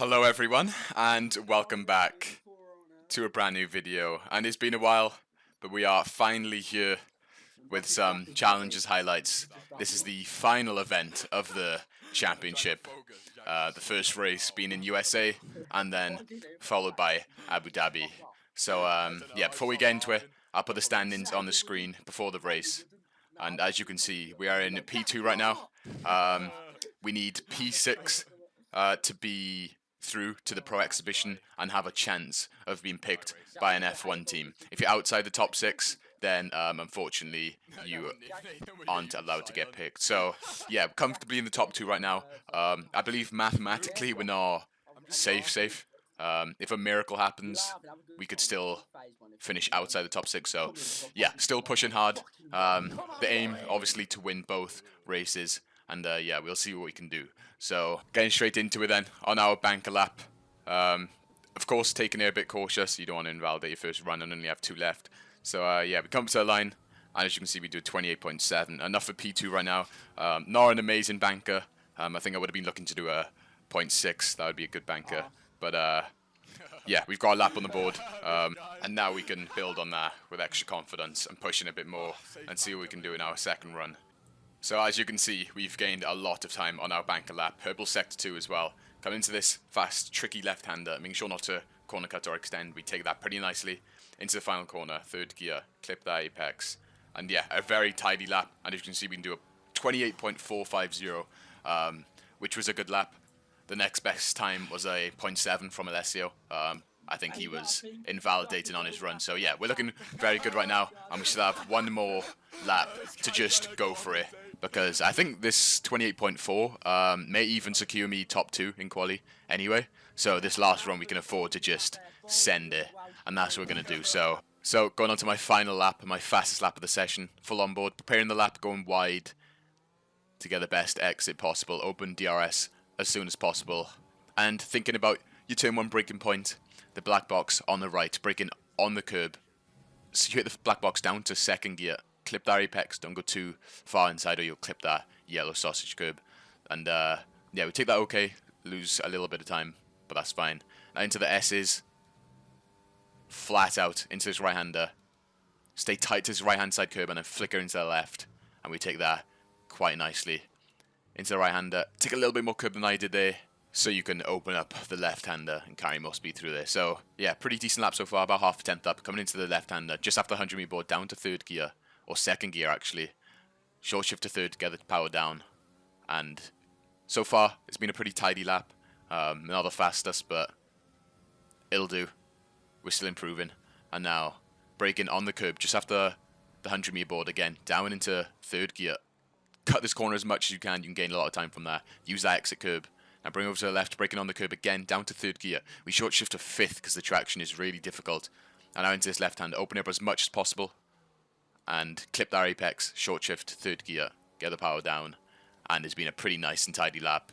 Hello everyone, and welcome back to a brand new video. And it's been a while, but we are finally here with some challenges highlights. This is the final event of the championship. The first race being in USA, and then followed by Abu Dhabi. So yeah, before we get into it, I'll put the standings on the screen before the race. And as you can see, we are in P2 right now. We need P6 to be through to the pro exhibition and have a chance of being picked by an F1 team. If you're outside the top 6, then unfortunately you aren't allowed to get picked. So yeah, comfortably in the top 2 right now. I believe mathematically we're not safe. If a miracle happens, we could still finish outside the top 6. So yeah, still pushing hard. The aim obviously to win both races. And yeah, we'll see what we can do. So getting straight into it then, on our banker lap. Of course, taking it a bit cautious. You don't want to invalidate your first run and only have 2 left. So yeah, we come to the line. And as you can see, we do 28.7. Enough for P2 right now. Not an amazing banker. I think I would have been looking to do a 0.6. That would be a good banker. But yeah, we've got a lap on the board. And now we can build on that with extra confidence and pushing a bit more and see what we can do in our second run. So as you can see, we've gained a lot of time on our banker lap. Herbal Sector 2 as well. Coming into this fast, tricky left-hander, making sure not to corner cut or extend. We take that pretty nicely into the final corner, 3rd gear, clip that apex. And yeah, a very tidy lap. And as you can see, we can do a 28.450, which was a good lap. The next best time was a 0.7 from Alessio. I think he was invalidating on his run. So yeah, we're looking very good right now. And we still have one more lap to just go for it. Because I think this 28.4 may even secure me top 2 in quali anyway. So this last run we can afford to just send it. And that's what we're going to do. So going on to my final lap, my fastest lap of the session. Full on board, preparing the lap, going wide to get the best exit possible. Open DRS as soon as possible. And thinking about your turn 1 braking point. The black box on the right, braking on the curb. So you hit the black box down to 2nd gear. Clip that apex, don't go too far inside or you'll clip that yellow sausage curb. And yeah, we take that okay, lose a little bit of time, but that's fine. Now into the S's, flat out into this right-hander. Stay tight to this right-hand side curb and then flicker into the left. And we take that quite nicely. Into the right-hander, take a little bit more curb than I did there, so you can open up the left-hander and carry more speed through there. So yeah, pretty decent lap so far, about half a tenth up, coming into the left-hander, just after the 100 meter board, down to 3rd gear. Or 2nd gear actually. Short shift to 3rd to get the power down. And so far it's been a pretty tidy lap. Not the fastest, but it'll do. We're still improving. And now braking on the curb just after the 100 meter board again. Down into 3rd gear. Cut this corner as much as you can. You can gain a lot of time from there. Use that exit curb. Now bring over to the left, braking on the curb again, down to 3rd gear. We short shift to 5th because the traction is really difficult. And now into this left hand, open up as much as possible. And clip that apex, short shift, 3rd gear, get the power down, and it's been a pretty nice and tidy lap.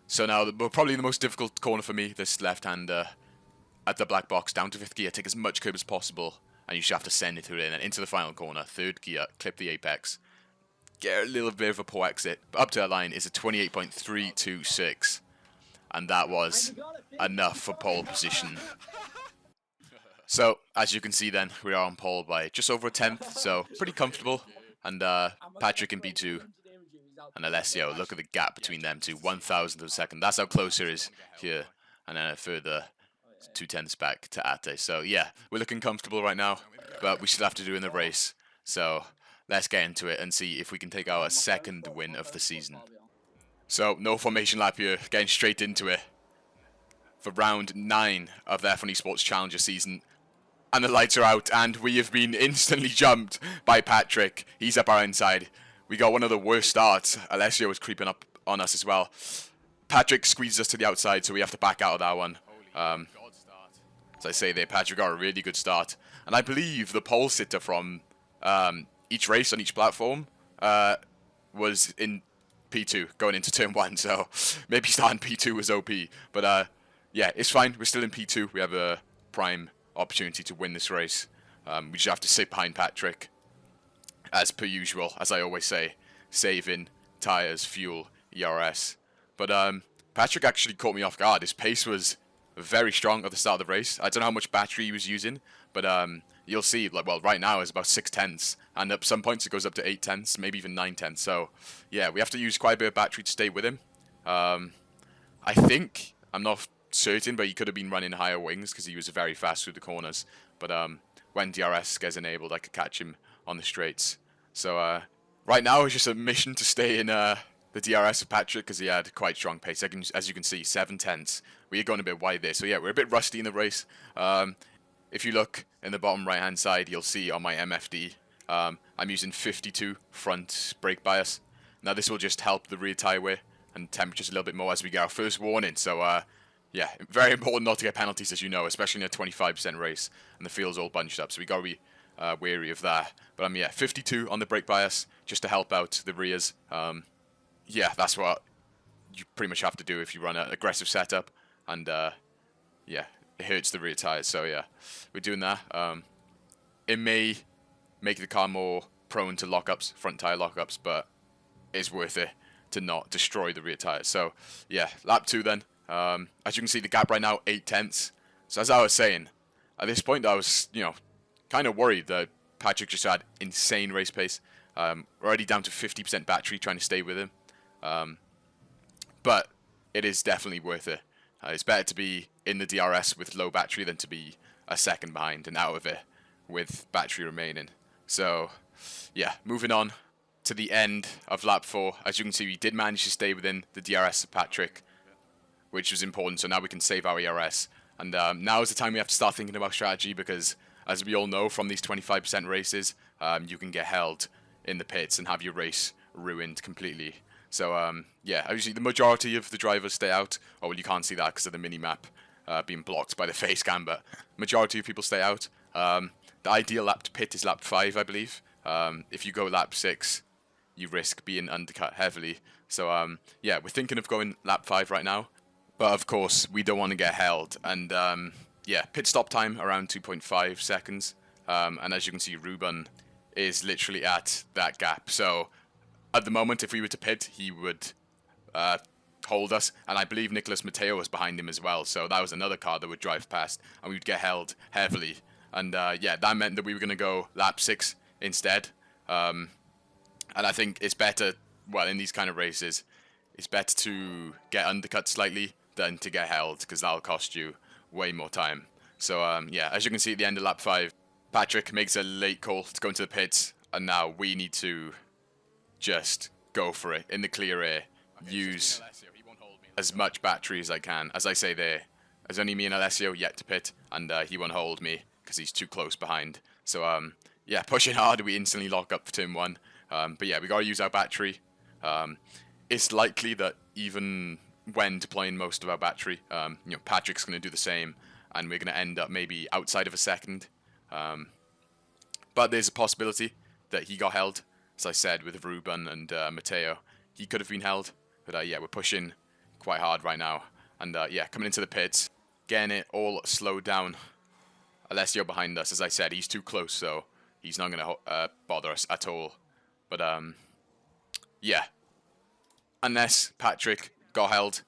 So now, probably the most difficult corner for me, this left-hander at the black box, down to 5th gear, take as much curb as possible, and you should have to send it through it, and then into the final corner, 3rd gear, clip the apex, get a little bit of a poor exit, but up to that line is a 28.326, and that was enough for pole position. So, as you can see then, we are on pole by just over a tenth, so pretty comfortable. And Patrick in P2 and Alessio, look at the gap between them two, 1,000th of a second. That's how close it is here. And then a further 2/10 back to Ate. So yeah, we're looking comfortable right now, but we still have to do in the race. So let's get into it and see if we can take our 2nd win of the season. So, no formation lap here, getting straight into it. For round 9 of the F1 Esports Challenger season. And the lights are out, and we have been instantly jumped by Patrick. He's up our inside. We got one of the worst starts. Alessio was creeping up on us as well. Patrick squeezed us to the outside, so we have to back out of that one. As I say there, Patrick got a really good start. And I believe the pole sitter from each race on each platform was in P2 going into turn 1, so maybe starting P2 was OP. But yeah, it's fine. We're still in P2. We have a prime opportunity to win this race. We just have to sit behind Patrick, as per usual, as I always say, saving tyres, fuel, ERS. But Patrick actually caught me off guard. His pace was very strong at the start of the race. I don't know how much battery he was using, but you'll see, like, well, right now it's about 6/10, and at some points it goes up to 8/10, maybe even 9/10. So, yeah, we have to use quite a bit of battery to stay with him. I think, I'm not certain, but he could have been running higher wings because he was very fast through the corners. But when DRS gets enabled, I could catch him on the straights. So right now it's just a mission to stay in the DRS of Patrick because he had quite strong pace. As you can see, 7/10. We are going a bit wide there. So yeah, we're a bit rusty in the race. If you look in the bottom right hand side, you'll see on my MFD, I'm using 52 front brake bias. Now this will just help the rear tyre wear and temperatures a little bit more as we get our first warning. So yeah, very important not to get penalties, as you know, especially in a 25% race and the field's all bunched up. So we got to be wary of that. But yeah, 52 on the brake bias just to help out the rears. Yeah, that's what you pretty much have to do if you run an aggressive setup, and yeah, it hurts the rear tires. So yeah, we're doing that. It may make the car more prone to lockups, front tire lockups, but it's worth it to not destroy the rear tires. So yeah, lap 2 then. As you can see, the gap right now 8/10. So as I was saying, at this point I was, kind of worried that Patrick just had insane race pace. We're already down to 50% battery trying to stay with him. But it is definitely worth it. It's better to be in the DRS with low battery than to be a second behind and out of it with battery remaining. So yeah, moving on to the end of lap 4. As you can see, we did manage to stay within the DRS of Patrick, which was important. So now we can save our ERS. And now is the time we have to start thinking about strategy because, as we all know from these 25% races, you can get held in the pits and have your race ruined completely. So yeah, usually the majority of the drivers stay out. Oh, well, you can't see that because of the mini-map being blocked by the face cam, but majority of people stay out. The ideal lap to pit is lap 5, I believe. If you go lap 6, you risk being undercut heavily. So yeah, we're thinking of going lap 5 right now. But of course, we don't want to get held. And yeah, pit stop time around 2.5 seconds. And as you can see, Ruben is literally at that gap. So at the moment, if we were to pit, he would hold us. And I believe Nicholas Mateo was behind him as well. So that was another car that would drive past and we would get held heavily. And yeah, that meant that we were going to go lap 6 instead. And I think it's better, well, in these kind of races, it's better to get undercut slightly than to get held, because that'll cost you way more time. So yeah, as you can see at the end of lap 5, Patrick makes a late call to go into the pits, and now we need to just go for it in the clear air, use as much battery as I can. As I say there's only me and Alessio yet to pit, and he won't hold me because he's too close behind. So yeah, pushing hard, we instantly lock up for turn 1. But yeah, we got to use our battery. It's likely that even when deploying most of our battery, Patrick's going to do the same, and we're going to end up maybe outside of a second. But there's a possibility that he got held, as I said, with Ruben and Mateo. He could have been held, but yeah, we're pushing quite hard right now. And yeah, coming into the pits, getting it all slowed down. Alessio behind us, as I said, he's too close, so he's not going to bother us at all. But yeah, unless Patrick got held,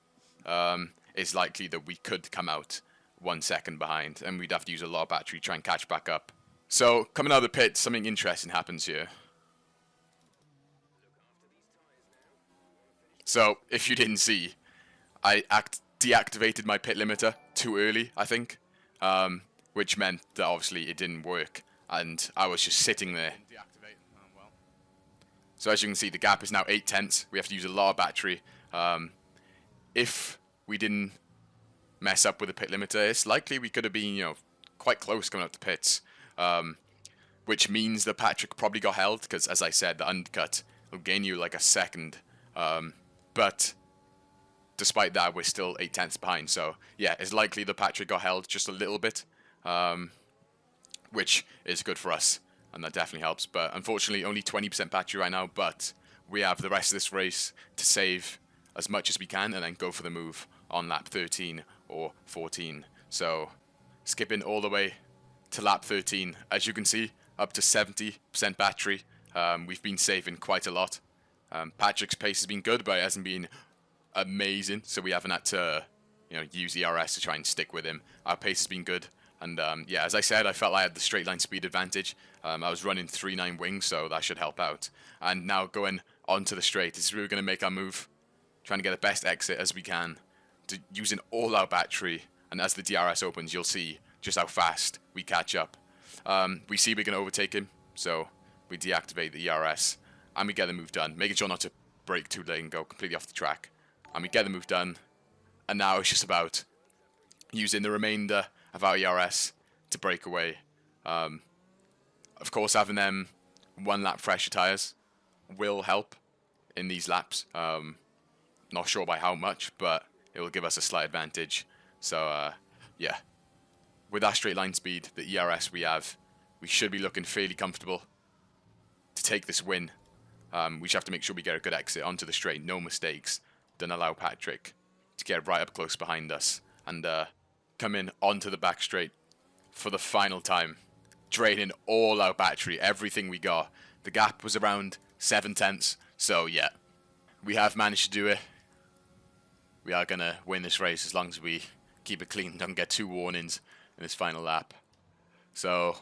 it's likely that we could come out 1 second behind, and we'd have to use a lot of battery to try and catch back up. So coming out of the pit, something interesting happens here. So if you didn't see, I deactivated my pit limiter too early, I think, which meant that obviously it didn't work, and I was just sitting there. So as you can see, the gap is now 8/10. We have to use a lot of battery. If we didn't mess up with the pit limiter, it's likely we could have been, quite close coming up the pits. Which means that Patrick probably got held, because as I said, the undercut will gain you like a second. But despite that, we're still 8/10 behind. So yeah, it's likely that Patrick got held just a little bit, which is good for us. And that definitely helps. But unfortunately, only 20% battery right now. But we have the rest of this race to save as much as we can and then go for the move on lap 13 or 14. So skipping all the way to lap 13. As you can see, up to 70% battery. We've been saving quite a lot. Patrick's pace has been good, but it hasn't been amazing, so we haven't had to, use ERS to try and stick with him. Our pace has been good, and yeah, as I said, I felt I had the straight line speed advantage. I was running 3.9 wings, so that should help out. And now going onto the straight, this is where we're going to make our move, trying to get the best exit as we can, using all our battery. And as the DRS opens, you'll see just how fast we catch up. We see we can overtake him, so we deactivate the ERS, and we get the move done, making sure not to brake too late and go completely off the track. And we get the move done, and now it's just about using the remainder of our ERS to break away. Of course, having them 1 lap fresher tyres will help in these laps. Not sure by how much, but it will give us a slight advantage. So, yeah, with our straight line speed, the ERS we have, we should be looking fairly comfortable to take this win. We just have to make sure we get a good exit onto the straight, no mistakes. Don't allow Patrick to get right up close behind us and come in onto the back straight for the final time, draining all our battery, everything we got. The gap was around 7/10, so yeah, we have managed to do it. We are going to win this race as long as we keep it clean, don't get 2 warnings in this final lap. So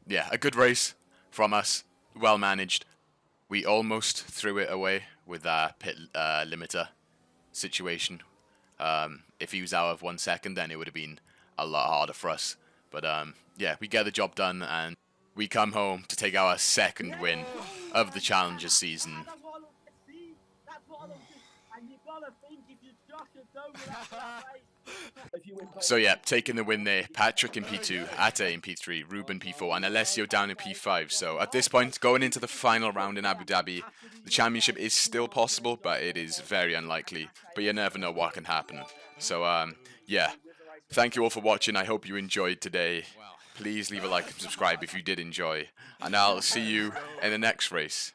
yeah, a good race from us, well managed. We almost threw it away with our pit limiter situation. If he was out of 1 second, then it would have been a lot harder for us. But yeah, we get the job done, and we come home to take our 2nd win of the Challengers season. So yeah, taking the win there, Patrick in P2, Ate in P3, Ruben P4, and Alessio down in P5. So at this point, going into the final round in Abu Dhabi, the championship is still possible, but it is very unlikely. But you never know what can happen. So yeah, thank you all for watching. I hope you enjoyed today. Please leave a like and subscribe if you did enjoy, and I'll see you in the next race.